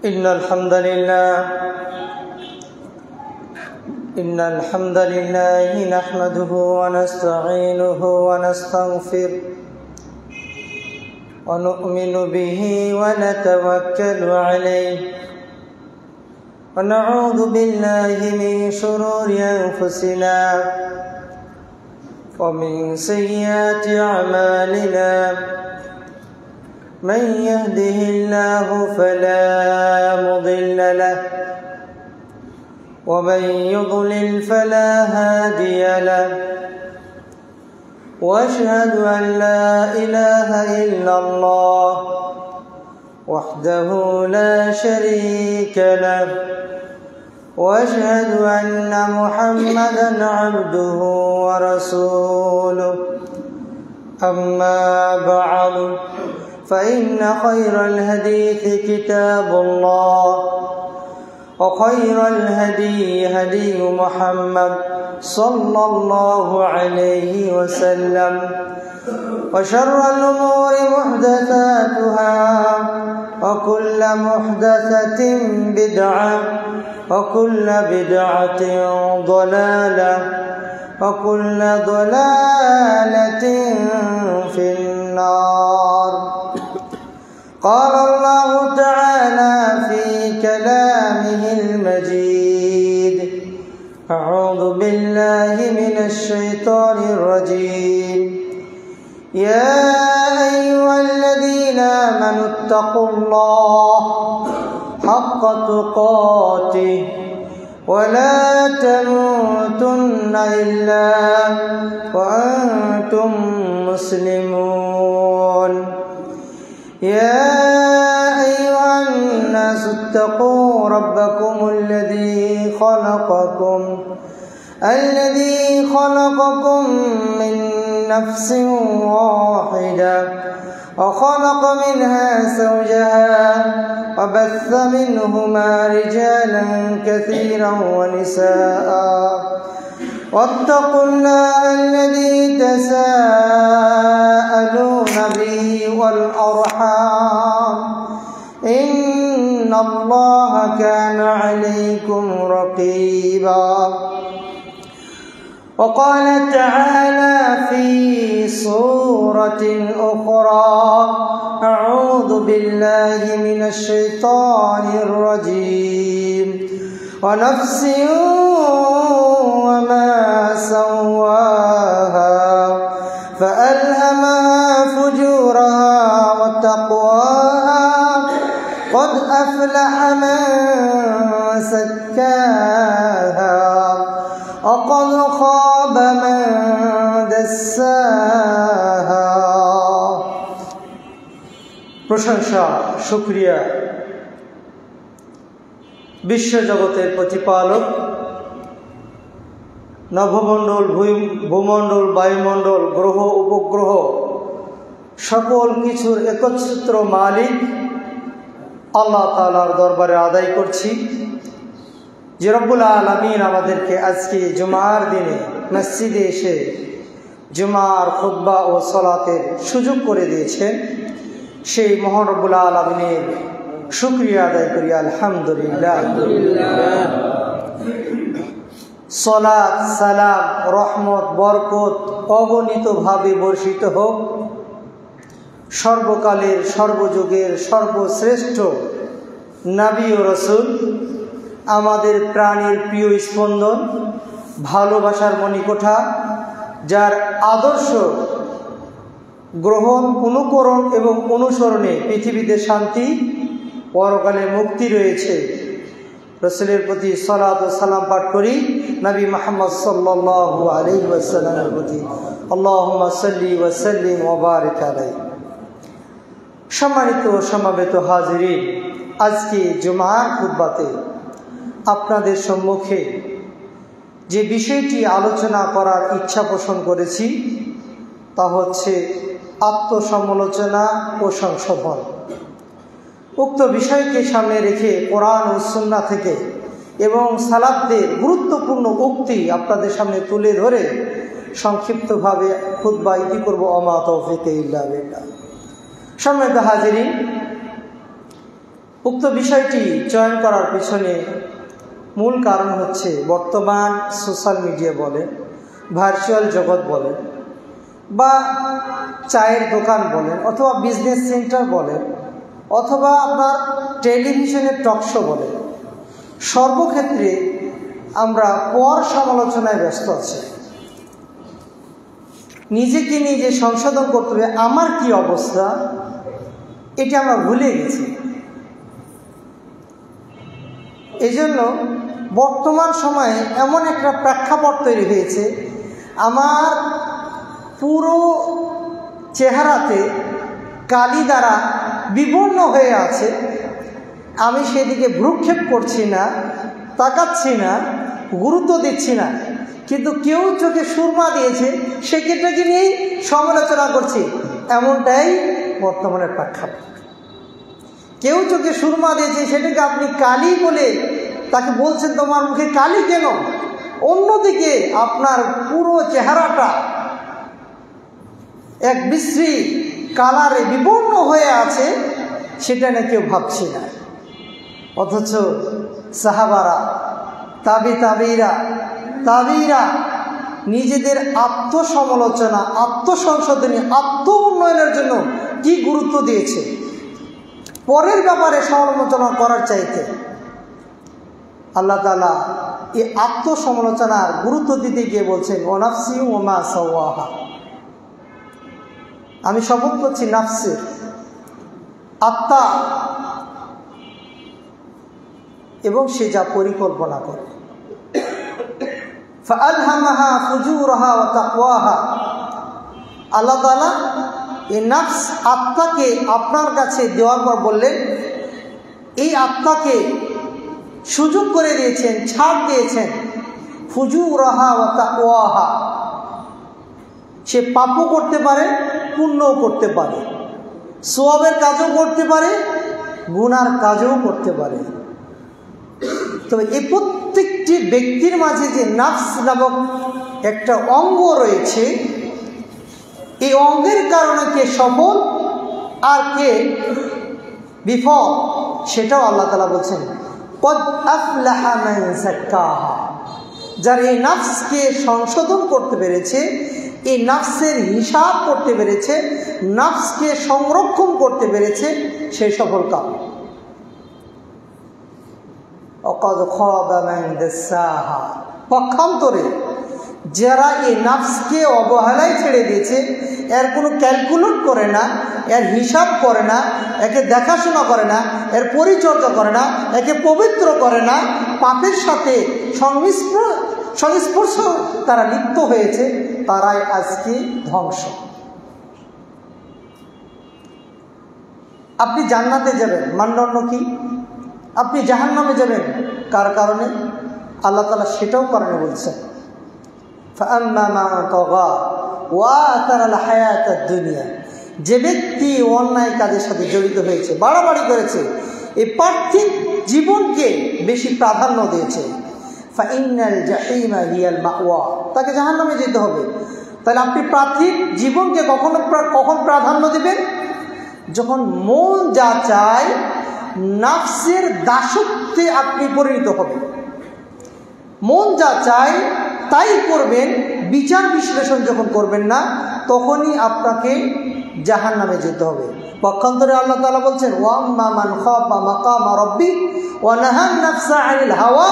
إن الحمد لله نحمده ونستعينه ونستغفره ونؤمن به ونتوكل عليه ونعوذ بالله من شرور أنفسنا ومن سيئات أعمالنا من يهده الله فلا مضل له ومن يضلل فلا هادي له واشهد أن لا إله إلا الله وحده لا شريك له واشهد أن محمدا عبده ورسوله أما بعد فإن خير الحديث كتاب الله وخير الهدي هدي محمد صلى الله عليه وسلم وشر الأمور محدثاتها وكل محدثة بدعة وكل بدعة ضلالة وكل ضلالة في النار. قال الله تعالى في كلامه المجيد: أعوذ بالله من الشيطان الرجيم. يا أيها الذين آمنوا اتقوا الله حق تقاته ولا تموتن إلا وأنتم مسلمون. يا أيها الناس اتقوا ربكم الذي خلقكم من نفس واحدة وخلق منها زوجها وبث منهما رجالا كثيرا ونساء واتقوا الله الذي تساءلون به والأرحام إن الله كان عليكم رقيبا. وقال تعالى في سورة أخرى: أعوذ بالله من الشيطان الرجيم. ونفس وما سواها فألهمها فجورها وتقواها قد أفلح من زكاها وقد خاب من دساها. প্রশংসা, শুকরিয়া বিশ্বজগতের প্রতিপালক, নভমণ্ডল, ভূমণ্ডল, বায়ুমণ্ডল, গ্রহ উপগ্রহ সকল কিছুর একচ্ছত্র মালিক আল্লাহ তাআলার দরবারে আদায় করছি যে রব্বুল আলামিন আমাদেরকে আজকে জুমার দিনে মসজিদে এসে জুমার খুতবা ও সালাতের সুযোগ করে দিয়েছেন। সেই মহান রব্বুল আলামিনের শুকরিয়া আদায় করি, আলহামদুলিল্লাহ। সালাত, সালাম, রহমত, বরকত অগণিতভাবে বর্ষিত হোক সর্বকালের, সর্বযুগের সর্বশ্রেষ্ঠ নবী ও রাসূল, আমাদের প্রাণের প্রিয় স্পন্দন, ভালোবাসার মণিকোঠা, যার আদর্শ গ্রহণ, অনুকরণ এবং অনুসরণে পৃথিবীতে শান্তি, পরকালে মুক্তি রয়েছে, রাসূলের প্রতি সালাত ও সালাম পাঠ করি নবী মুহাম্মদ সাল্লাল্লাহু আলাইহি ওয়াসাল্লামের প্রতি। আল্লাহুম্মা সাল্লি ওয়া সাল্লিম ওয়া বারিক আলাইহি। সম্মানিত সমাবেত হাজিরিন, আজকে জুমার খুতবাতে আপনাদের সম্মুখে যে বিষয়টি আলোচনা করার ইচ্ছা পোষণ করেছি তা হচ্ছে আত্মসমালোচনা ও সংশোধন। উক্ত বিষয়কে সামনে রেখে কোরআন ও সুন্নাহ থেকে এবং সালাফদের গুরুত্বপূর্ণ উক্তি আপনাদের সামনে তুলে ধরে সংক্ষিপ্তভাবে খুতবা ইতি করব। ওমা তৌফিক ইল্লা বিল্লাহ। সম্মানিত হাজিরিন, উক্ত বিষয়টি চয়ন করার পিছনে মূল কারণ হচ্ছে বর্তমান সোশ্যাল মিডিয়া বলে, ভার্চুয়াল জগৎ বলে, বা চায়ের দোকান বলেন, অথবা বিজনেস সেন্টার বলেন, অথবা আপনার টেলিভিশনের টকশো বলেন, সর্বক্ষেত্রে আমরা পর সমালোচনায় ব্যস্ত আছি। নিজেকে নিজে সংশোধন করতে হবে, আমার কি অবস্থা, এটি আমরা ভুলে গেছি। এই জন্য বর্তমান সময়ে এমন একটা প্রেক্ষাপট তৈরি হয়েছে, আমার পুরো চেহারাতে কালি দ্বারা বিবর্ণ হয়ে আছে, আমি সেদিকে ভ্রুক্ষেপ করছি না, তাকাচ্ছি না, গুরুত্ব দিচ্ছি না, কিন্তু কেউ চোখে সুরমা দিয়েছে সেক্ষেত্রে নিয়েই সমালোচনা করছি। এমনটাই বর্তমানের প্রেক্ষাপট। কেউ চোখে সুরমা দিয়েছে সেটাকে আপনি কালি বলে তাকে বলছেন তোমার মুখে কালি কেন, অন্যদিকে আপনার পুরো চেহারাটা এক বিশ্রী কালারে বিবর্ণ হয়ে আছে, সেটা না কেউ ভাবছি না। অথচ সাহাবারা, তাবিরা নিজেদের আত্মসমালোচনা, আত্মসংশোধনী, আত্ম উন্নয়নের জন্য কি গুরুত্ব দিয়েছে। পরের ব্যাপারে সমালোচনা করার চাইতে আল্লাহ তাআলা এই আত্মসমালোচনার গুরুত্ব দিতে গিয়ে বলছেন ওয়ানাফসি ওমা সাওয়াহা, আমি শপথ করছি নাফসের, আত্মা এবং সে যা পরিকল্পনা করে। ফাআলহামাহা ফুজুরাহা ওয়া তাকওয়াহা, আল্লাহ তাআলা এই নাফস আত্মাকে আপনার কাছে দেওয়ার পর বললেন, এই আত্মাকে সুযোগ করে দিয়েছেন, ছাড় দিয়েছেন, ফুজুরাহা ওয়া তাকওয়াহা, সে পাপও করতে পারে, পুণ্যও করতে পারে, সওয়াবের কাজও করতে পারে, গুনার কাজও করতে পারে। তবে এই প্রত্যেকটি ব্যক্তির মাঝে যে নাফস নামক একটা অঙ্গ রয়েছে, এই অঙ্গের কারণে কে সফল আর কে বিফল সেটাও আল্লাহ তাআলা বলছেন কদ আফলাহা মান যাক্কাহা। যারা এই নাফসকে সংশোধন করতে পেরেছে, এই নাফসের হিসাব করতে পেরেছে, নাফসকে সংরক্ষণ করতে পেরেছে, সেই সফল কাম। ওয়াকাদ খাবা মান দাসাহা, পক্ষান্তরে যারা এই নাফসকে অবহেলায় ছেড়ে দিয়েছে, এর কোনো ক্যালকুলেট করে না, এর হিসাব করে না, একে দেখাশোনা করে না, এর পরিচর্যা করে না, একে পবিত্র করে না, পাপের সাথে সংস্পর্শ তারা লিপ্ত হয়েছে, তারাই আজকে ধ্বংস। আপনি জান্নাতে যাবেন, মানদণ্ড কি? আপনি জাহান্নামে যাবেন কার কারণে? আল্লাহ তাআলা সেটাও কারণে বলছেন ফাআম্মা মান তাগা ওয়া আতারাল হায়াতাদ দুনিয়া, যে ব্যক্তি অন্যায় কাজের সাথে জড়িত হয়েছে, বাড়াবাড়ি করেছে, এই পার্থিব জীবনকে বেশি প্রাধান্য দিয়েছে, ফাইন্নাল জাহিমা হিয়াল মাওয়া, তাকে জাহান্নামে যেতে হবে। তাহলে আপনি পার্থিব জীবনকে কখন প্রাধান্য দিবেন? যখন মন যা চায়, নাফসের দাসত্বে আপনি পরিণত হবেন। মন যা চায় তাই করবেন, বিচার বিশ্লেষণ যখন করবেন না, তখনই আপনাকে জাহান্নামে যেতে হবে। পক্ষান্তরে আল্লাহ তাআলা বলছেন ওয়াম্মা মান খাফা মাকামা রাব্বি ওয়া নাহান নাফসা আনিল হাওয়া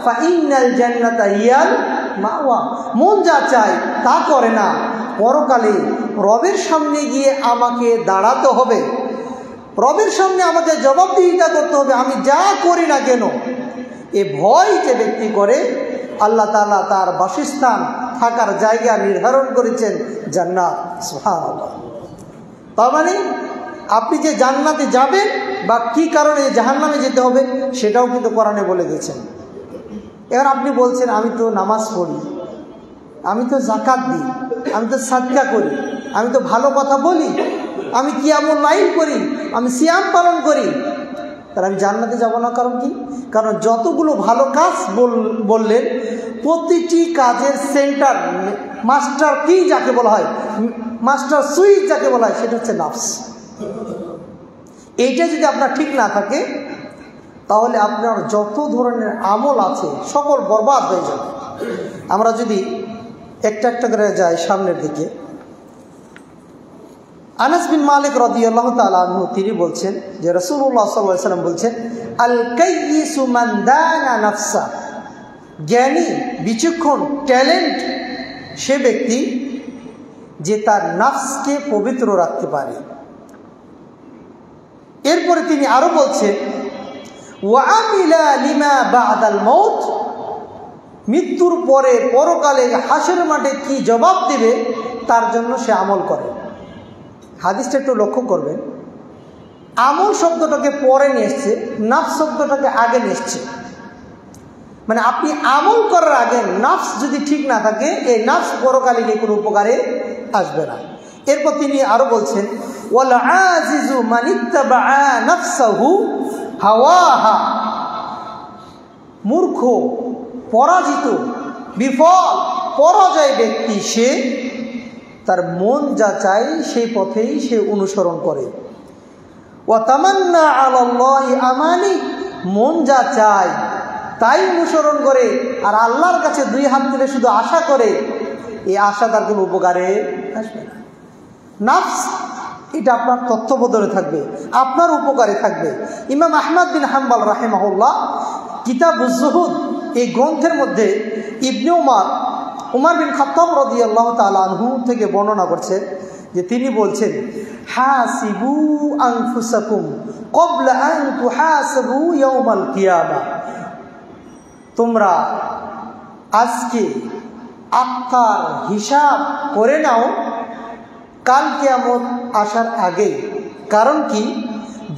ফাইন্নাল জান্নাতা হিয়াল মাওয়া। মন যা চায় তা করে না, পরকালে রবের সামনে গিয়ে আমাকে দাঁড়াতে হবে, রবের সামনে আমাকে জবাবদিহিতা করতে হবে, আমি যা করি না কেন। এ ভয় যে ব্যক্তি করে, আল্লাহ তাআলা তার বাসস্থান, থাকার জায়গা নির্ধারণ করেছেন জান্নাত। সুবহানাল্লাহ। তার মানে আপনি যে জান্নাতে যাবেন বা কি কারণে জাহান্নামে যেতে হবে সেটাও কিন্তু কোরআনে বলে দিয়েছেন। এবার আপনি বলছেন আমি তো নামাজ পড়ি, আমি তো যাকাত দিই, আমি তো সাদকা করি, আমি তো ভালো কথা বলি, আমি কিয়ামুল লাইল করি, আমি সিয়াম পালন করি, তাহলে আমি জান্নাতে যাব না। কারণ কি? কারণ যতগুলো ভালো কাজ বললেন, প্রতিটি কাজের সেন্টার, মাস্টার কি যাকে বলা হয়, মাস্টার সুইচ যাকে বলা হয়, সেটা হচ্ছে নাফস। এইটা যদি আপনার ঠিক না থাকে তাহলে আপনার যত ধরনের আমল আছে সকল বরবাদ হয়ে যাবে। আমরা যদি একটা একটা করে যাই সামনের দিকে, আনাস বিন মালিক রাদিয়াল্লাহু তাআলা আনহু তিনি বলছেন যে রাসূলুল্লাহ সাল্লাল্লাহু আলাইহি ওয়াসাল্লাম বলছেন, আল কাইয়িসু মান দানা নাফসা, জ্ঞানী, বিচক্ষণ, ট্যালেন্ট সে ব্যক্তি যে তার নফসকে পবিত্র রাখতে পারে। এরপরে তিনি আরো বলছেন, ওয়া আমিলা লিমা বাদাল মাউত, মৃত্যুর পরে পরকালে হাসরের মাঠে কি জবাব দেবে তার জন্য সে আমল করে। হাদিসটা একটু লক্ষ্য করবেন, আমল শব্দটাকে পরে নিয়ে এসছে, নফস শব্দটাকে আগে নিয়ে এসছে। মানে আপনি আমল করার আগে নফস যদি ঠিক না থাকে, এই নফস পরকালে গিয়ে কোনো উপকারে আসবে না। এরপর তিনি আরো বলছেন, ওয়াল আজিজু মান ইত্তাবা নাফসাহু হাওয়াহা, মূর্খ, পরাজিত, বিফল, পরাজয় ব্যক্তি সে তার মন যা চায় সেই পথেই সে অনুসরণ করে। ওয়া তামান্না আলাল্লাহি আমানি, মন যা চায় তাই অনুসরণ করে, আর আল্লাহর কাছে দুই হাত তুলে শুধু আশা করে, এই আশা তার কোনো উপকারে আসবে না। নফস এটা আপনার তত্ত্বাবধানে থাকবে, আপনার উপকারে থাকবে। ইমাম আহমদ বিন হাম্বল রাহিমাহুল্লাহ কিতাবুজ যুহুদ এই গ্রন্থের মধ্যে ইবনে উমর বিন খাত্তাব রাদিয়াল্লাহু তাআলা আনহু থেকে বর্ণনা করছেন যে তিনি বলছেন, হাসিবু আনফুসাকুম ক্বাবলা আন তুহাসাবু ইয়াউমাল কিয়ামা, তোমরা আজকে আত্মার হিসাব করে নাও কাল কিয়ামত আসার আগে। কারণ কি,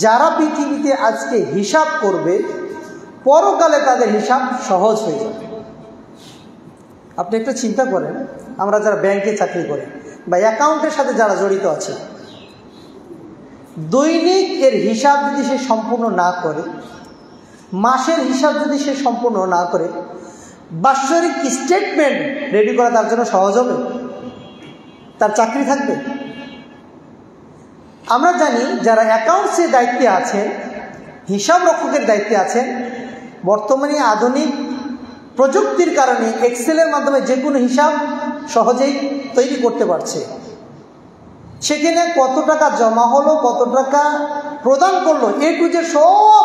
যারা পৃথিবীতে আজকে হিসাব করবে পরকালে তাদের হিসাব সহজ হয়ে যাবে। আপনি একটা চিন্তা করেন, আমরা যারা ব্যাংকে চাকরি করি বা অ্যাকাউন্টের সাথে যারা জড়িত আছে, দৈনিক এর হিসাব যদি সে সম্পূর্ণ না করে, মাসের হিসাব যদি সে সম্পূর্ণ না করে, বাৎসরিক স্টেটমেন্ট রেডি করা তার জন্য সহজ হবে? তার চাকরি থাকবে? আমরা জানি যারা অ্যাকাউন্টসের দায়িত্বে আছেন, হিসাব রক্ষকের দায়িত্বে আছেন, বর্তমানে আধুনিক প্রযুক্তির কারণে এক্সেলের মাধ্যমে যে কোনো হিসাব সহজেই তৈরি করতে পারছে। সেখানে কত টাকা জমা হলো, কত টাকা প্রদান করলো, এ টু জেড সব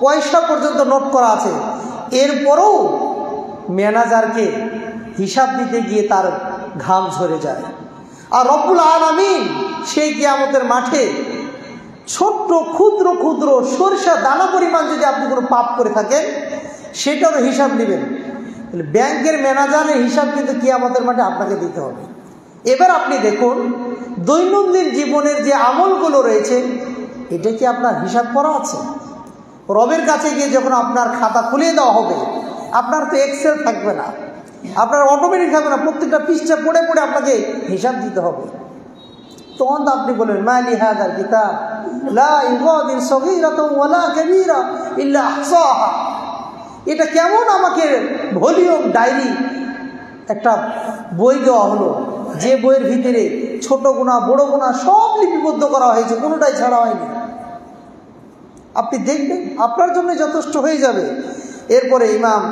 পয়সা পর্যন্ত নোট করা আছে। এরপরও ম্যানেজারকে হিসাব দিতে গিয়ে তার ঘাম ঝরে যায়। আর রব্বুল আলামিন সেই কিয়ামতের মাঠে ছোট্ট ক্ষুদ্র ক্ষুদ্র সরিষা দানা পরিমাণ যদি আপনি কোনো পাপ করে থাকেন সেটারও হিসাব নেবেন। ব্যাংকের ম্যানেজারের হিসাব কিন্তু কিয়ামতের মাঠে আপনাকে দিতে হবে। এবার আপনি দেখুন, দৈনন্দিন জীবনের যে আমলগুলো রয়েছে এটা কি আপনার হিসাব করা আছে? রবের কাছে গিয়ে যখন আপনার খাতা খুলে দেওয়া হবে, আপনার তো এক্সেল থাকবে না, আপনার অটোমেটিক থাকবে না, প্রত্যেকটা পৃষ্ঠা পড়ে পড়ে আপনাকে হিসাব দিতে হবে। তখন তো আপনি বলবেন, মালি হাযাল কিতাব লা ইউগাদিরু সগীরাতান ওয়ালা কাবীরা ইল্লা আহসাহা, এটা কেমন আমাকে ভলিউম ডায়েরি একটা বই দেওয়া হলো, যে বইয়ের ভিতরে ছোট গুনাহ বড় গুনাহ সব লিপিবদ্ধ করা হয়েছে, কোনোটাই ছাড়া হয়নি। আপনি দেখবেন আপনার জন্য যথেষ্ট হয়ে যাবে। এরপরে ইমাম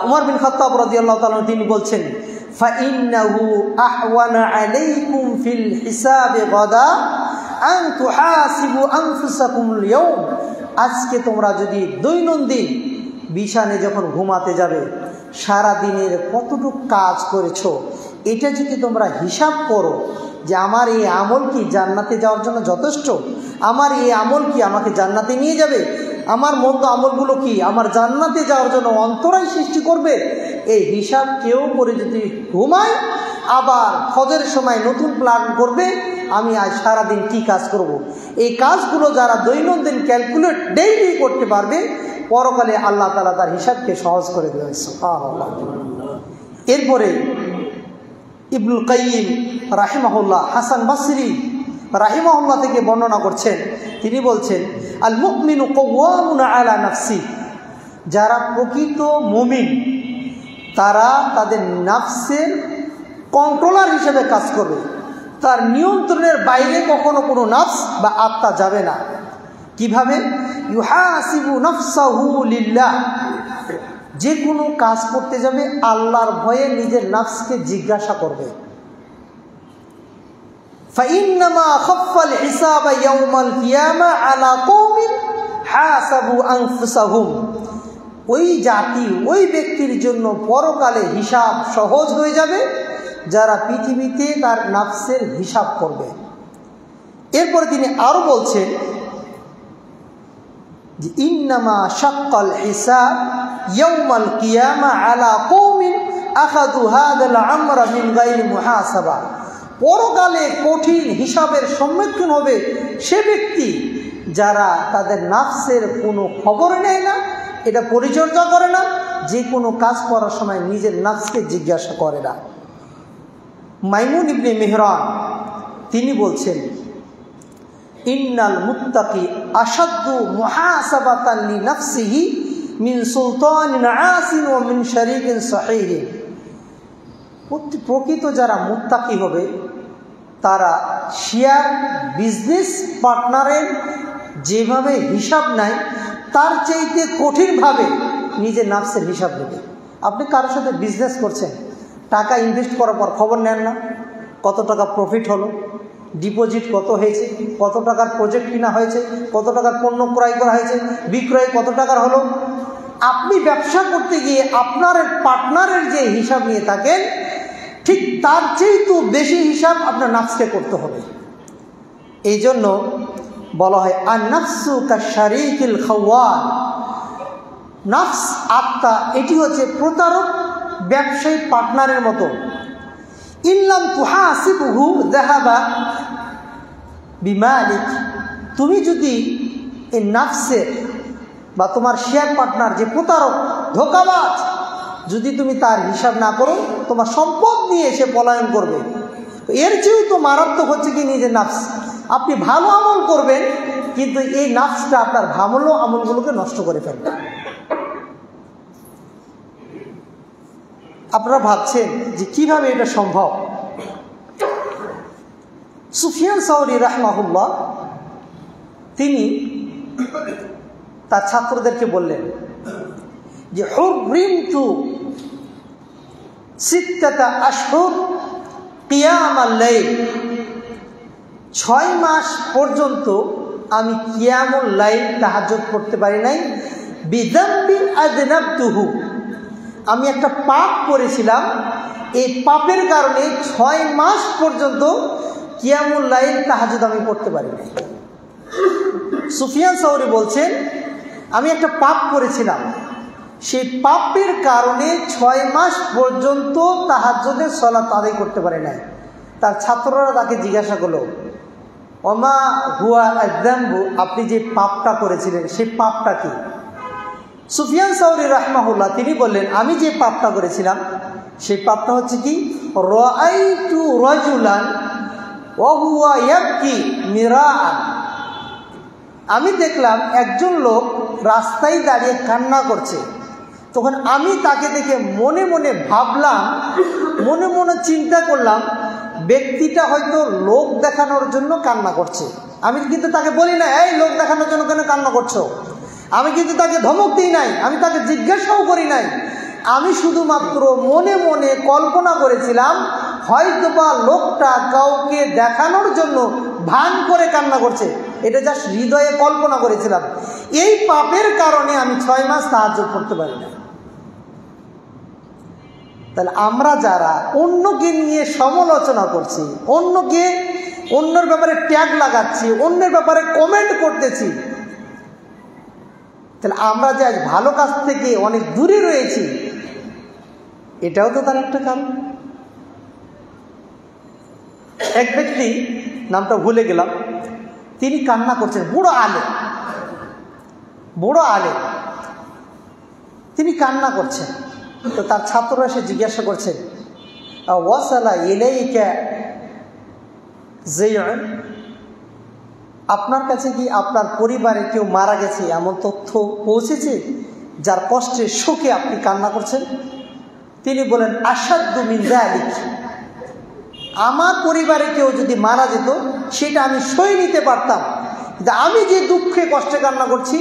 উমর বিন খাত্তাব রাদিয়াল্লাহু তাআলা তিনি বলছেন, ফাইন্নাহু আহওয়ানা আলাইকুম ফিল হিসাবে গাদা আন তুহাসিবু আনফুসাকুমুল ইয়াউম, আজকে তোমরা যদি দৈনন্দিন বিছানে যখন ঘুমাতে যাবে সারা দিনের কতটুকু কাজ করেছো এটা যদি তোমরা হিসাব করো যে আমার এই আমল কি জান্নাতে যাওয়ার জন্য যথেষ্ট, আমার এই আমল কি আমাকে জান্নাতে নিয়ে যাবে, আমার মন্দ আমলগুলো কি আমার জান্নাতে যাওয়ার জন্য অন্তরায় সৃষ্টি করবে, এই হিসাব কেউ করে যদি ঘুমায় আবার ফজরের সময় নতুন প্ল্যান করবে আমি আজ সারাদিন কী কাজ করব, এই কাজগুলো যারা দৈনন্দিন ক্যালকুলেট ডেইলি করতে পারবে পরকালে আল্লাহ তাআলা তার হিসাবকে সহজ করে দেবেন। সুবহানাল্লাহ। এরপরে ইবনুল কাইয়িম রাহিমাহুল্লাহ হাসান বসরি রাহিমাহুল্লাহ থেকে বর্ণনা করছেন, তিনি বলছেন, আল মুমিনু কাওয়ামুন আলা নাফসি, যারা প্রকৃত মুমিন তারা তাদের নফসের কন্ট্রোলার হিসেবে কাজ করবে, তার নিয়ন্ত্রণের বাইরে কখনো কোনো নফস বা আত্মা যাবে না। কিভাবে? ইউহাসিবু নাফসাহু লিল্লাহ, যে কোনো কাজ করতে যাবে আল্লাহর ভয়ে নিজের নাফসকে জিজ্ঞাসা করবে। ফাইন্নামা খাফফাল হিসাবা ইয়াউমাল কিয়ামা আলা কওমিন হাসাবু আনফুসাহুম, ওই জাতি ওই ব্যক্তির জন্য পরকালে হিসাব সহজ হয়ে যাবে যারা পৃথিবীতে তার নাফসের হিসাব করবে। এরপরে তিনি আরো বলছেন যে ইন্নামা শাক্কাল হিসাব ইয়াউমাল কিয়ামা আলা কওমিন আখাযু হাযাল আমরা মিন গায়রি মুহাসাবা, পরকালে কঠিন হিসাবের সম্মুখীন হবে সে ব্যক্তি যারা তাদের নাফসের কোনো খবর নেয় না, এটা পরিচর্যা করে না, যে কোনো কাজ করার সময় নিজের নাফসকে জিজ্ঞাসা করে না। মাইমুন ইবনে মেহরান তিনি বলছেন ইন্নাল মুত্তাকি আশাদ্দু মুহাসাবাতান লিনাফসিহি মিন সুলতানিন আসিন ওয়া মিন শারীকিন সহিহিন, প্রকৃত যারা মুত্তাকি হবে তারা শেয়ার বিজনেস পার্টনারের যেভাবে হিসাব নেয় তার চাইতে কঠিনভাবে নিজের নাফসের হিসাব নেবে। আপনি কারোর সাথে বিজনেস করছেন, টাকা ইনভেস্ট করার পর খবর নেন না কত টাকা প্রফিট হলো, ডিপোজিট কত হয়েছে, কত টাকার প্রজেক্ট কিনা হয়েছে, কত টাকার পণ্য ক্রয় করা হয়েছে, বিক্রয় কত টাকার হলো। আপনি ব্যবসা করতে গিয়ে আপনার পার্টনারের যে হিসাব নিয়ে থাকেন ঠিক তার চেয়েও বেশি হিসাব আপনার নাফসকে করতে হবে। এই জন্য বলা হয় আন-নাফসু কাশ-শারীকিল খাওয়ান, নাফস আত্মা এটি হচ্ছে প্রতারক ব্যবসায়ী পার্টনারের মতো। ইল্লাম তুহাসিবহু যাহাবা বিমালিক, তুমি যদি এই নাফসের বা তোমার শেয়ার পার্টনার যে প্রতারক ধোঁকাবাজ, যদি তুমি তার হিসাব না করো তোমার সম্পদ নিয়ে এসে পলায়ন করবে। এর চেয়েও তো মারাত্মক হচ্ছে কি নিজের নাফস। আপনি ভালো আমল করবেন কিন্তু এই নাফসটা আপনার ভালো আমলগুলোকে নষ্ট করে ফেলবে। আপনারা ভাবছেন যে কিভাবে এটা সম্ভব। সুফিয়ান সাউরি রাহমাহুল্লাহ তিনি তার ছাত্রদেরকে বললেন যে হুররিমতু সিত্তাতা আশহুর কিয়ামাল লাইল, 6 মাস পর্যন্ত আমি কিয়ামুল লাইল তাহাজ্জুদ পড়তে পারি নাই। বিযামবিন আযনাবতুহু, আমি একটা পাপ করেছিলাম, এই পাপের কারণে 6 মাস পর্যন্ত কিয়ামুল লাইল তাহাজ্জুদ আমি পড়তে পারি নাই। সুফিয়ান সাউরি বলছেন আমি একটা পাপ করেছিলাম, সেই পাপের কারণে 6 মাস পর্যন্ত তাহাজ্জুদের সালাত আদায় করতে পারে নাই। তার ছাত্ররা তাকে জিজ্ঞাসা করলো ওমা হুয়া আয-যামবু, আপনি যে পাপটা করেছিলেন সেই পাপটা কি? সুফিয়ান সাউরি রাহমাহুল্লাহ তিনি বললেন আমি যে পাপটা করেছিলাম সেই পাপটা হচ্ছে কি, রাআইতু রাজুলান ওয়া হুয়া ইয়াবকি মিরাআন, আমি দেখলাম একজন লোক রাস্তায় দাঁড়িয়ে কান্না করছে। তখন আমি তাকে দেখে মনে মনে ভাবলাম, মনে মনে চিন্তা করলাম ব্যক্তিটা হয়তো লোক দেখানোর জন্য কান্না করছে। আমি কিন্তু তাকে বলি না এই লোক দেখানোর জন্য কেন কান্না করছো, আমি কিন্তু তাকে ধমক দিই নাই, আমি তাকে জিজ্ঞাসাও করি নাই। আমি শুধুমাত্র মনে মনে কল্পনা করেছিলাম হয়তোবা লোকটা কাউকে দেখানোর জন্য ভান করে কান্না করছে, এটা জাস্ট হৃদয়ে কল্পনা করেছিলাম। এই পাপের কারণে আমি 6 মাস তাহাজ্জুদ পড়তে পারি না। তাহলে আমরা যারা অন্যকে নিয়ে সমালোচনা করছি, অন্যের ব্যাপারে ট্যাগ লাগাচ্ছি, অন্যের ব্যাপারে কমেন্ট করতেছি, তাহলে আমরা যে আজ ভালো কাজ থেকে অনেক দূরে রয়েছি, এটাও তো তার একটা কারণ। এক ব্যক্তি, নামটা ভুলে গেলাম, তিনি কান্না করছেন, বুড়ো আলেম, তিনি কান্না করছেন। তো তার ছাত্ররা এসে জিজ্ঞাসা করছেন ওয়াসালা ইলাইকা যায়'ন, আপনার কাছে কি আপনার পরিবারে কেউ মারা গেছে এমন তথ্য পৌঁছেছে যার কষ্টে শোকে আপনি কান্না করছেন? তিনি বলেন আশাদ্দু মিন যালিক, আমার পরিবারে কেউ যদি মারা যেত সেটা আমি সই নিতে পারতাম, কিন্তু আমি যে দুঃখে কষ্টে কান্না করছি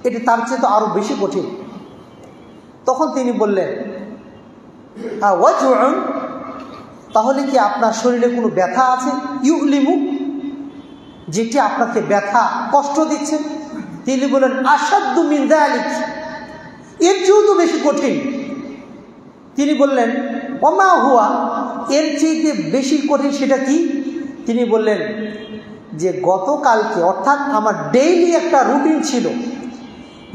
এটা তার চেয়ে তো আরো বেশি কঠিন। তখন তিনি বললেন, ওয়াজউন, তাহলে কি আপনার শরীরে কোনো ব্যথা আছে? ইউলিমু, যেটি আপনাকে ব্যথা কষ্ট দিচ্ছে। তিনি বলেন, আসাদ্দু মিন যালিক, এর চেয়েও তো বেশি কঠিন। তিনি বললেন, ওমা হুয়া, এর চেয়ে বেশি কঠিন সেটা কি? তিনি বললেন যে গতকালকে, অর্থাৎ আমার ডেইলি একটা রুটিন ছিল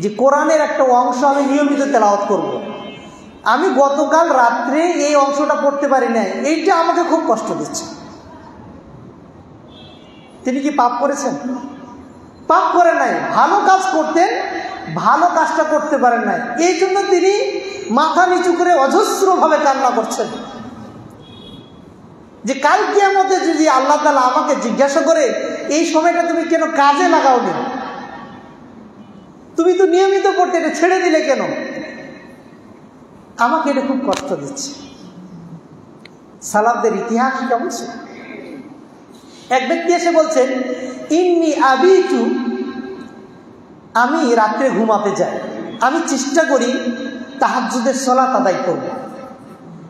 যে কোরআনের একটা অংশ আমি নিয়মিত তেলাওয়াত করব। আমি গতকাল রাত্রে এই অংশটা পড়তে পারি না, এইটা আমাকে খুব কষ্ট দিচ্ছে। তিনি কি পাপ করেছেন? পাপ করে নাই, ভালো কাজ করতেন, ভালো কাজটা করতে পারেন নাই, এই জন্য তিনি মাথা নিচু করে অজস্রভাবে কান্না করছেন যে কাল কিয়ামতে যদি আল্লাহ তাআলা আমাকে জিজ্ঞাসা করে এই সময়টা তুমি কেন কাজে লাগাওনি, তুমি তো নিয়মিত পড়তে, এটা ছেড়ে দিলে কেন? আমাকে এটা খুব কষ্ট দিচ্ছে। সালাফদের ইতিহাস কেমন ছিল। এক ব্যক্তি এসে বলছেন, ইন্নি আবিতু, আমি রাত্রে ঘুমাতে যাই, আমি চেষ্টা করি তাহাজ্জুদের সালাত আদায় করব,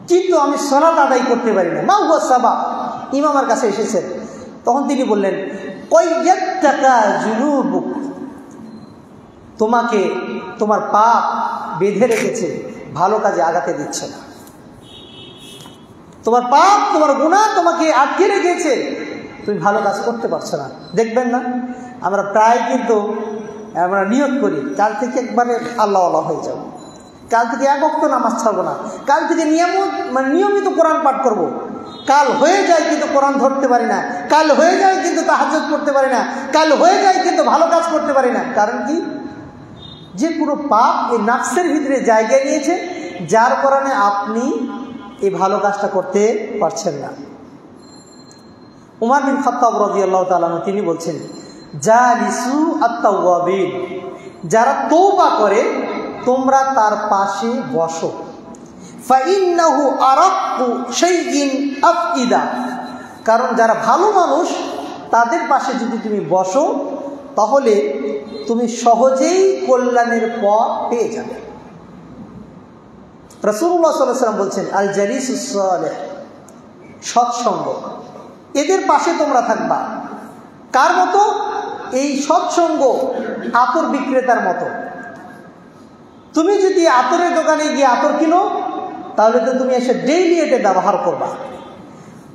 কিন্তু আমি সালাত আদায় করতে পারি না। মা হুয়া সাবাব, ইমামের কাছে এসেছেন। তখন তিনি বললেন, কয়য়াত্তাকা জুনুবুক, তোমাকে তোমার পাপ বেঁধে রেখেছে, ভালো কাজে আগাতে দিচ্ছে না। তোমার পাপ, তোমার গুনাহ তোমাকে আটকে রেখেছে, তুমি ভালো কাজ করতে পারছো না। দেখবেন না, আমরা প্রায় কিন্তু আমরা নিয়ত করি কাল থেকে একবারে আল্লাহ আল্লাহ হয়ে যাব, কাল থেকে এক ওয়াক্ত নামাজ ছাড়বো না, কাল থেকে নিয়মিত কোরআন পাঠ করব। কাল হয়ে যায় কিন্তু কোরআন ধরতে পারি না, কাল হয়ে যায় কিন্তু তাহাজ্জুদ পড়তে পারি না, কাল হয়ে যায় কিন্তু ভালো কাজ করতে পারি না। কারণ কি? যে পুরো পাপ এই নাফসের ভিতরে জায়গা নিয়েছে, যার কারণে আপনি এই ভালো কাজটা করতে পারছেন না। উমর বিন খাত্তাব রাদিয়াল্লাহু তাআলা তিনি বলছেন, জালিসু আত-তাওয়াবিন, যারা তওবা করে তোমরা তার পাশে বসো। ফাইন্নাহু আরাক্কু শাইইন আফইদা, কারণ যারা ভালো মানুষ তাদের পাশে যদি তুমি বসো তাহলে তুমি সহজেই কল্যাণের পথ পেয়ে যাবে। রাসূলুল্লাহ সাল্লাল্লাহু আলাইহি ওয়াসাল্লাম বলছেন, আল জালিসুস সালিহ, সৎসঙ্গ, এদের পাশে তোমরা থাকবা। কার মতো? এই সৎসঙ্গ আতর বিক্রেতার মতো। তুমি যদি আতরের দোকানে গিয়ে আতর কিনো তাহলে তো তুমি এসে ডেইলি এটা ব্যবহার করবা।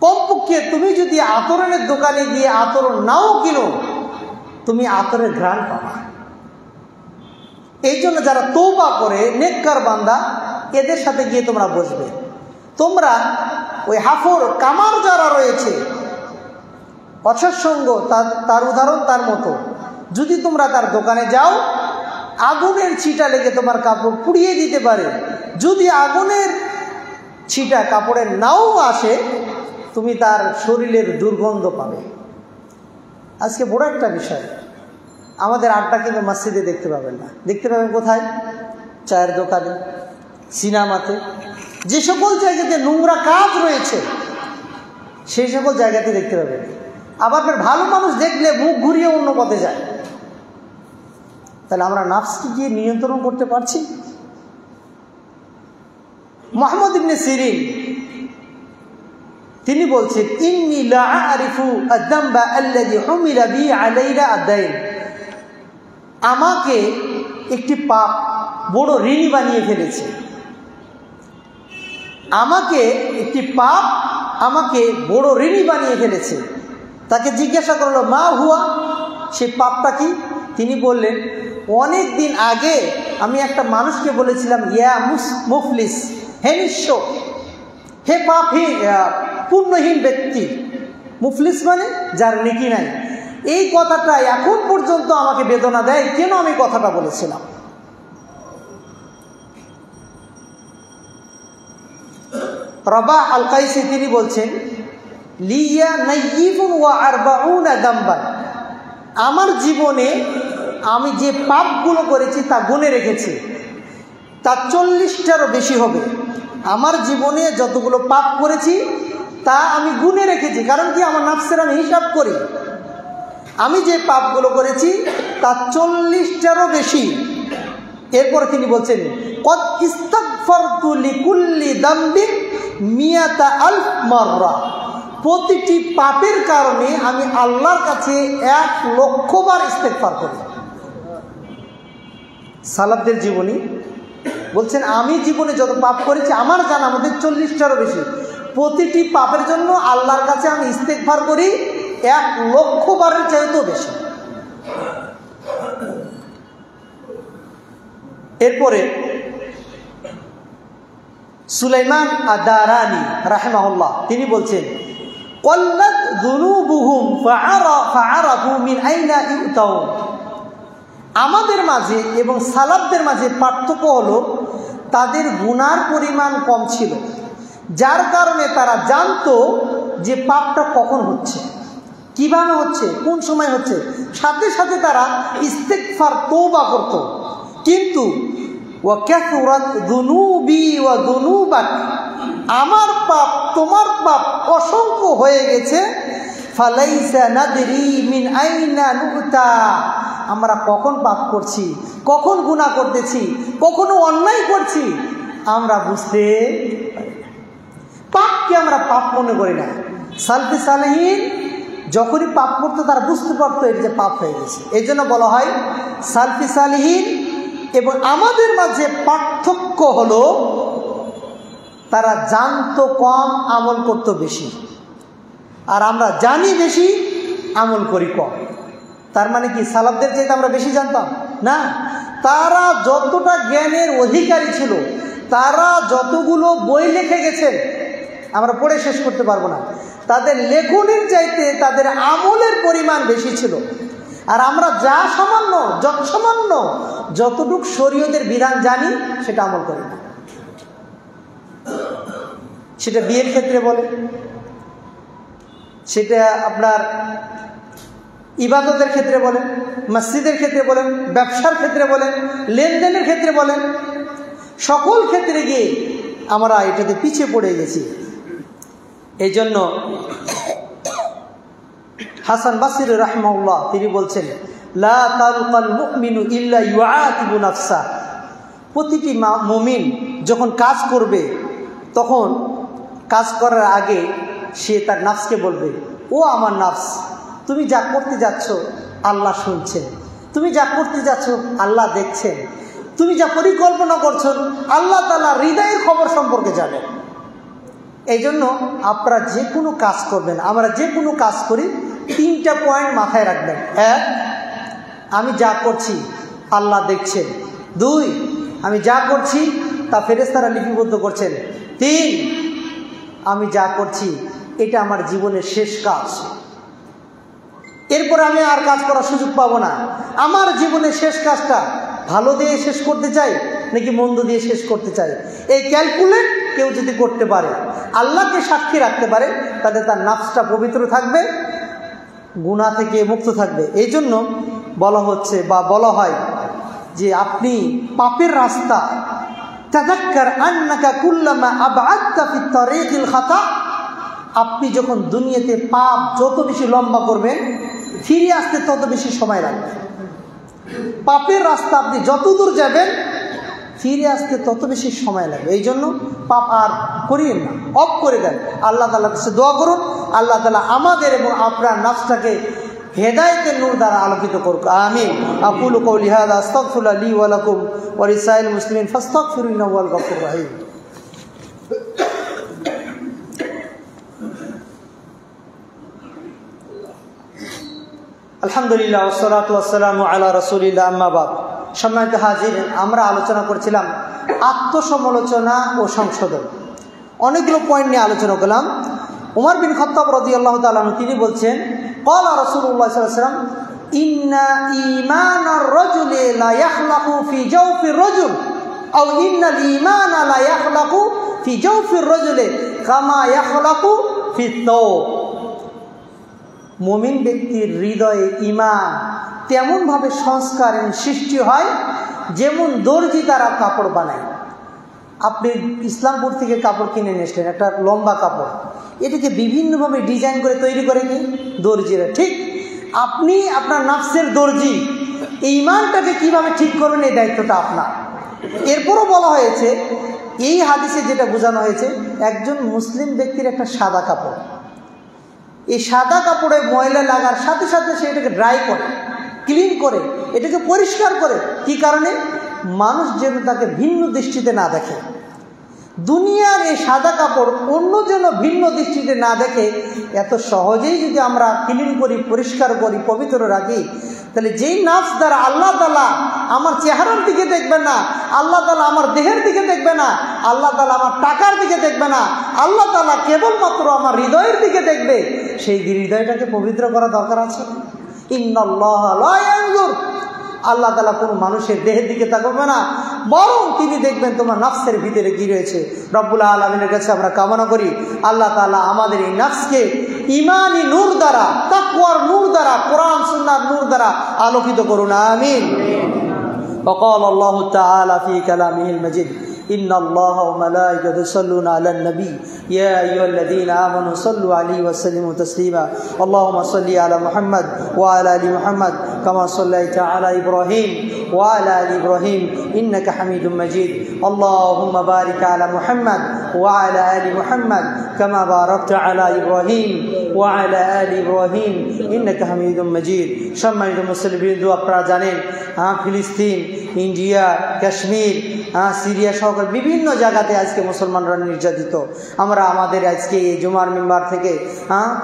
কমপক্ষে তুমি যদি আতরের দোকানে গিয়ে আতর নাও কিনো, তুমি আতরের ঘ্রাণ পাবা। এই জন্য যারা তওবা করে নেককার বান্দা, এদের সাথে গিয়ে তোমরা বসবে। তোমরা ওই হাফর কামার যারা রয়েছে অসৎসঙ্গ, তার উদাহরণ তার মতো। যদি তোমরা তার দোকানে যাও, আগুনের ছিটা লেগে তোমার কাপড় পুড়িয়ে দিতে পারে। যদি আগুনের ছিটা কাপড়ের নাও আসে, তুমি তার শরীরের দুর্গন্ধ পাবে। আজকে বড় একটা বিষয়, আমাদের আড্ডা কিন্তু মসজিদে দেখতে পাবেন না। দেখতে পাবেন কোথায়? চায়ের দোকানে, সিনেমাতে, যে সকল জায়গাতে নোংরা কাজ রয়েছে সেই সকল জায়গাতে দেখতে পাবেন। আবার ভালো মানুষ দেখলে মুখ ঘুরিয়ে অন্য পথে যায়। তাহলে আমরা নাফসকে গিয়ে নিয়ন্ত্রণ করতে পারছি? মুহাম্মদ ইবনে সিরিন তিনি বলছেন, ইন্নী লা আরিফু আয-যামবা আল্লাযী হুমিলা বি আলাইনা আদ-দাইন, আমাকে একটি পাপ বড় ঋণী বানিয়ে ফেলেছে। আমাকে একটি পাপ আমাকে বড় ঋণী বানিয়ে ফেলেছে। তাকে জিজ্ঞাসা করলো, মা হুয়া, সে পাপটা কি? তিনি বললেন, অনেক দিন আগে আমি একটা মানুষকে বলেছিলাম, ইয়া মুফলিস, হে নিঃস্ব, হে পাপহীন, পুণ্যহীন ব্যক্তি। মুফলিস মানে যার নেকি নাই। এই কথাটা এখন পর্যন্ত আমাকে বেদনা দেয়, কেন আমি কথাটা বলেছিলাম। রাবাহ আল কাইসি তিনি বলছেন, লিয়া নাইয়িফুন ওয়া আরবাউনা দামবান, আমার জীবনে আমি যে পাপগুলো করেছি তা গুনে রেখেছি, তা 40টারও বেশি হবে। আমার জীবনে যতগুলো পাপ করেছি তা আমি গুনে রেখেছি। কারণ কি? আমার নাফসের আমি হিসাব করি। আমি যে পাপগুলো করেছি তা 40টারও বেশি। এরপরে তিনি বলছেন কদ ইস্তাগফারতু লিকুল্লি দামবিন মিয়াতা আলফ মাররা, প্রতিটি পাপের কারণে আমি আল্লাহর কাছে 1,00,000 বার ইস্তেগফার করি। সালাফদের জীবনী বলছেন আমি জীবনে যত পাপ করেছি আমার জানা আমাদের 40টারও বেশি, প্রতিটি পাপের জন্য আল্লাহর কাছে আমি ইস্তেগফার করি 1,00,000 বারের চাইতেও বেশি। এরপরে সুলাইমান আদ-দারানি রাহিমাহুল্লাহ তিনি বলছেন কল্লাত যুনুবুহুম ফাআরাফু মিন আইনা ইউতাউন, আমাদের মাঝে এবং সালাফদের মাঝে পার্থক্য হলো তাদের গুনার পরিমাণ কম ছিল, যার কারণে তারা জানতো যে পাপটা কখন হচ্ছে, কিভাবে হচ্ছে, কোন সময় হচ্ছে, সাথে সাথে তারা ইস্তেগফার তওবা করত। কিন্তু ওয়া কাসুরাত যুনুবি ওয়া যুনুবাক, আমার পাপ তোমার পাপ অসংখ্য হয়ে গেছে, ফালাইসা নাদরি মিন আইনা নুতা, আমরা কখন পাপ করছি, কখন গুনাহ করতেছি, কখনো অন্যায় করছি আমরা বুঝতে পাপকে আমরা পাপ মনে করি না। সালফে সালেহিন যখনই পাপ করতো তারা বুঝতে পারতো এটা যে পাপ হয়ে গেছে। এই জন্য বলা হয় সালফে সালেহিন এবং আমাদের মাঝে পার্থক্য হলো তারা জানতো কম, আমল করতো বেশি, আর আমরা জানি বেশি, আমল করি কম। তার মানে কি সালাফদের চাইতে আমরা বেশি জানতাম না? তারা যতটা জ্ঞানের অধিকারী ছিল, তারা যতগুলো বই লিখে গেছে আমরা পড়ে শেষ করতে পারবো না, তাদের লেখনির চাইতে তাদের আমলের পরিমাণ বেশি ছিল। আর আমরা যা সামান্য যতটুকু শরীয়তের বিধান জানি সেটা আমল করি না। সেটা বিয়ের ক্ষেত্রে বলে, সেটা আপনার ইবাদতের ক্ষেত্রে বলেন, মসজিদের ক্ষেত্রে বলেন, ব্যবসার ক্ষেত্রে বলেন, লেনদেনের ক্ষেত্রে বলেন, সকল ক্ষেত্রে গিয়ে আমরা এটাতে পিছিয়ে পড়ে গেছি। এই জন্য হাসান বাসরি রাহিমাহুল্লাহ তিনি বলছেন লা তালকাল মুমিনু ইল্লা ইউআতিবু নাফসা, প্রতিটি মুমিন যখন কাজ করবে তখন কাজ করার আগে সে তার নাফসকে বলবে, ও আমার নাফস, তুমি যা করতে যাচ্ছ আল্লাহ শুনছেন, তুমি যা করতে যাচ্ছ আল্লাহ দেখছেন, তুমি যা পরিকল্পনা করছো আল্লাহ তাআলা হৃদয়ের খবর সম্পর্কে জানেন। এই জন্য আপনারা যে কোনো কাজ করবেন, আমরা যে কোনো কাজ করি 3টা পয়েন্ট মাথায় রাখবেন। 1, আমি যা করছি আল্লাহ দেখছেন। 2, আমি যা করছি তা ফেরেশতারা লিপিবদ্ধ করছেন। 3, আমি যা করছি এটা আমার জীবনের শেষ কাজ, এরপর আমি আর কাজ করার সুযোগ পাবো না। আমার জীবনের শেষ কাজটা ভালো দিয়ে শেষ করতে চাই নাকি মন্দ দিয়ে শেষ করতে চাই, এই ক্যালকুলেট কেউ যদি করতে পারে, আল্লাহকে সাক্ষী রাখতে পারে, তাহলে তার নাফসটা পবিত্র থাকবে, গুনাহ থেকে মুক্ত থাকবে। এই জন্য বলা হচ্ছে বা বলা হয় যে আপনি পাপের রাস্তা তাযাক্কার আন্নাকা কুল্লামা আবআদতা ফি তারিকিল খাতা, আপনি যখন দুনিয়াতে পাপ যত বেশি লম্বা করবেন ফিরে আসতে তত বেশি সময় লাগবে। পাপের রাস্তা আপনি যত দূর যাবেন ফিরে আসতে তত বেশি সময় লাগবে। এই জন্য পাপ আর করিয়েন না, অফ করে দেন। আল্লাহ তাআলার কাছে দোয়া করুন, আল্লাহ তাআলা আমাদের এবং আপনার নাফসটাকে হেদায়েতের নূর দ্বারা আলোকিত করুক। আমিন। আকুলু কওলি হাযা আস্তাগফিরুল্লাহ লি ওয়া লাকুম ওয়া লিসাইরিল মুসলিমিন ফাস্তাগফিরু ইন্নাহু হুয়াল গফুরুর রহিম। আলহামদুলিল্লাহ ওয়াসসালাতু ওয়াসসালামু আলা রাসূলিল্লাহ, আম্মা বাদ। সম্মানিত হাজিরিন, আমরা আলোচনা করছিলাম আত্মসমালোচনা ও সংশোধন। অনেকগুলো পয়েন্ট নিয়ে আলোচনা করলাম। উমর বিন খাত্তাব রাদিয়াল্লাহু তাআলা আনহু তিনি বলছেন ক্বালা রাসূলুল্লাহ সাল্লাল্লাহু আলাইহি ওয়াসাল্লাম ইন্না ঈমানার রাজুলি লা ইয়াখলাকু ফি জাওফির রাজুল আও ইন্নাল ঈমানা লা ইয়াখলাকু ফি জাওফির রাজুলি কামা ইয়াখলাকু ফি তাওব। মুমিন ব্যক্তির হৃদয়ে ঈমান তেমনভাবে সংস্কার এবং সৃষ্টি হয় যেমন দর্জি তারা কাপড় বানায়। আপনি ইসলামপুর থেকে কাপড় কিনে নিয়ে আসলেন, একটা লম্বা কাপড়, এটাকে বিভিন্নভাবে ডিজাইন করে তৈরি করে কি দর্জিরা, ঠিক আপনি আপনার নাফসের দর্জি, এই ইমানটাকে কিভাবে ঠিক করবেন এই দায়িত্বটা আপনার। এরপরও বলা হয়েছে, এই হাদিসে যেটা বোঝানো হয়েছে, একজন মুসলিম ব্যক্তির একটা সাদা কাপড়, এই সাদা কাপড়ে ময়লা লাগার সাথে সাথে সে এটাকে ড্রাই করে, ক্লিন করে, এটাকে পরিষ্কার করে। কি কারণে? মানুষ যেন তাকে ভিন্ন দৃষ্টিতে না দেখে। দুনিয়ার এই সাদা কাপড় অন্য যেন ভিন্ন দৃষ্টিতে না দেখে, এত সহজেই যদি আমরা ক্লিন করি, পরিষ্কার করি, পবিত্র রাখি, তাহলে যেই নাফস দ্বারা আল্লাহ তাআলা আমার চেহারার দিকে দেখবে না, আল্লাহ তাআলা আমার দেহের দিকে দেখবে না, আল্লাহ তাআলা আমার টাকার দিকে দেখবে না, আল্লাহ তাআলা কেবলমাত্র আমার হৃদয়ের দিকে দেখবে, সেই হৃদয়টাকে পবিত্র করা দরকার আছে। ইন্নাল্লাহা লা ইয়ানজুর, আল্লাহ তাআলা কোনো মানুষের দেহের দিকে তাকাবে না, বরং তিনি দেখবেন তোমার নাফসের ভিতরে কি রয়েছে। রব্বুল আলামিনের কাছে আমরা কামনা করি আল্লাহ তাআলা আমাদের এই নাফসকে ঈমানি নূর দ্বারা, তাকওয়ার নূর দ্বারা, কোরআন সুন্নাহর নূর দ্বারা আলোকিত করুন, আমিন। وقال الله تعالى في كلامه المجيد إن الله وملائكته يصلون على النبي يا أيها الذين آمنوا صلوا عليه وسلموا تسليما اللهم صل على محمد وعلى آل محمد كما صليت على إبراهيم وعلى آل إبراهيم إنك حميد مجيد اللهم بارك على محمد وعلى آل محمد كما باركت على إبراهيم وعلى آل إبراهيم إنك حميد مجيد সম্মানিত মুসলিম দোয়া আপনারা জানেন, ফিলিস্তিন, ইন্ডিয়া, কাশ্মীর, সিরিয়া সহ বিভিন্ন জায়গাতে আজকে মুসলমানরা নির্যাতিত। আমরা আমাদের আজকে এই জুমার মিম্বার থেকে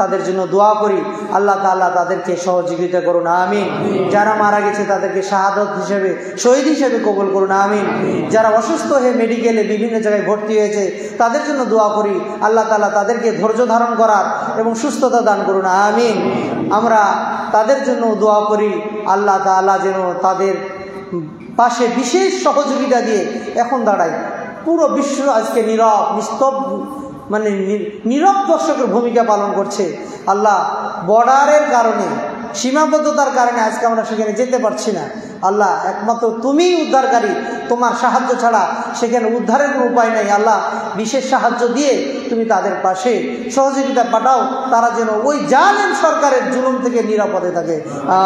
তাদের জন্য দোয়া করি, আল্লাহ তাআলা তাদেরকে সহযোগিতা করুন, আমিন। যারা মারা গেছে তাদেরকে শাহাদত হিসেবে, শহীদ হিসেবে কবুল করুন, আমিন। যারা অসুস্থ হয়ে মেডিকেলে বিভিন্ন জায়গায় ভর্তি হয়েছে তাদের জন্য দোয়া করি, আল্লাহ তাআলা তাদেরকে ধৈর্য ধারণ করার এবং সুস্থতা দান করুন, আমিন। আমরা তাদের জন্য দোয়া করি, আল্লাহ তাআলা যেন তাদের পাশে বিশেষ সহযোগিতা দিয়ে এখন দাঁড়ায়। পুরো বিশ্ব আজকে নীরব, নিস্তব্ধ, মানে নীরব দর্শকের ভূমিকা পালন করছে। আল্লাহ, বর্ডারের কারণে, সীমাবদ্ধতার কারণে আজকে আমরা সেখানে যেতে পারছি না। আল্লাহ, একমাত্র তুমিই উদ্ধারকারী, তোমার সাহায্য ছাড়া সেখানে উদ্ধারের কোনো উপায় নেই। আল্লাহ, বিশেষ সাহায্য দিয়ে তুমি তাদের পাশে সহযোগিতা পাঠাও, তারা যেন ওই জালেম সরকারের জুলুম থেকে নিরাপদে থাকে,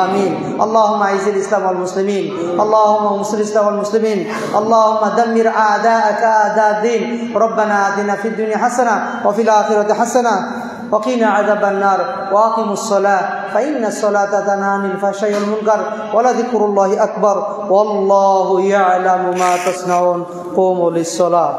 আমিন। আল্লাহুম্মা আইজিল ইসলাম ওয়াল মুসলিমিন, আল্লাহুম্মা উনসির ইসলাম ওয়াল মুসলিমিন, আল্লাহুম্মা দাম্মির আ'দাআকা আ'দা'দ-দ্বীন, রব্বানা আতিনা ফিদ দুনিয়া হাসানাহ ওয়া ফিল আখিরাতি হাসানাহ وقنا عذاب النار واقيموا الصلاة فإن الصلاة تنهى عن الفحشاء والمنكر ولذكر الله أكبر والله يعلم ما تصنعون قوموا للصلاة.